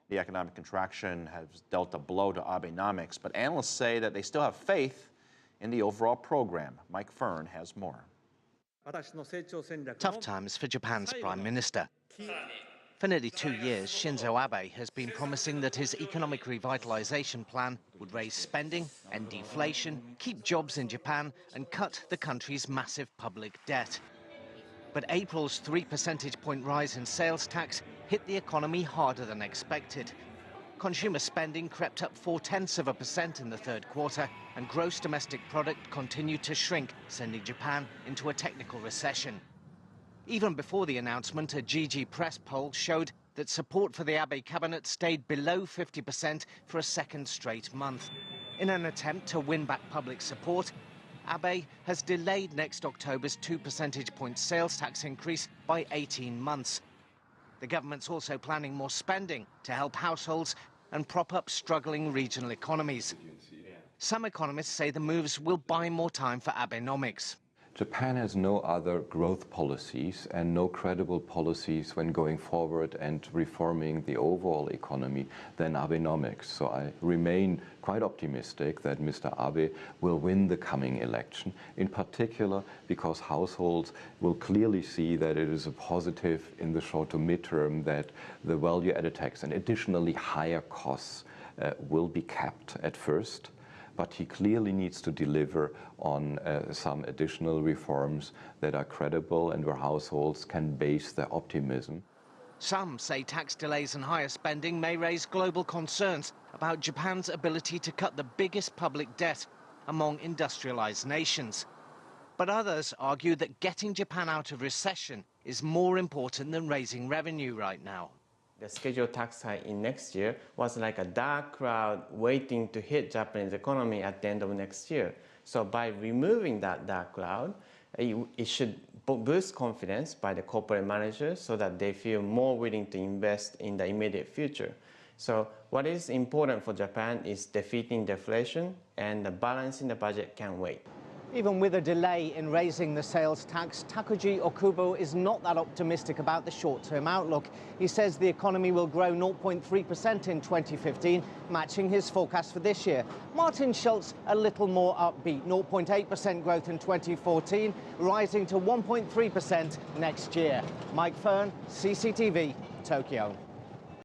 The economic contraction has dealt a blow to Abenomics, but analysts say that they still have faith in the overall program. Mike Firn has more. Tough times for Japan's Prime Minister. For nearly 2 years, Shinzo Abe has been promising that his economic revitalization plan would raise spending, end deflation, keep jobs in Japan and cut the country's massive public debt. But April's 3 percentage point rise in sales tax hit the economy harder than expected. Consumer spending crept up 0.4% in the third quarter, and gross domestic product continued to shrink, sending Japan into a technical recession. Even before the announcement, a GG Press poll showed that support for the Abe cabinet stayed below 50% for a second straight month. In an attempt to win back public support, Abe has delayed next October's 2 percentage point sales tax increase by 18 months. The government's also planning more spending to help households and prop up struggling regional economies. Some economists say the moves will buy more time for Abenomics. Japan has no other growth policies and no credible policies when going forward and reforming the overall economy than Abenomics. So I remain quite optimistic that Mr. Abe will win the coming election, in particular because households will clearly see that it is a positive in the short to mid-term that the value-added tax and additionally higher costs will be kept at first. But he clearly needs to deliver on some additional reforms that are credible and where households can base their optimism. Some say tax delays and higher spending may raise global concerns about Japan's ability to cut the biggest public debt among industrialized nations. But others argue that getting Japan out of recession is more important than raising revenue right now. The scheduled tax hike in next year was like a dark cloud waiting to hit Japanese economy at the end of next year. So by removing that dark cloud, it should boost confidence by the corporate managers so that they feel more willing to invest in the immediate future. So what is important for Japan is defeating deflation, and balancing the budget can wait. Even with a delay in raising the sales tax, Takuji Okubo is not that optimistic about the short-term outlook. He says the economy will grow 0.3% in 2015, matching his forecast for this year. Martin Schulz a little more upbeat, 0.8% growth in 2014, rising to 1.3% next year. Mike Firn, CCTV, Tokyo.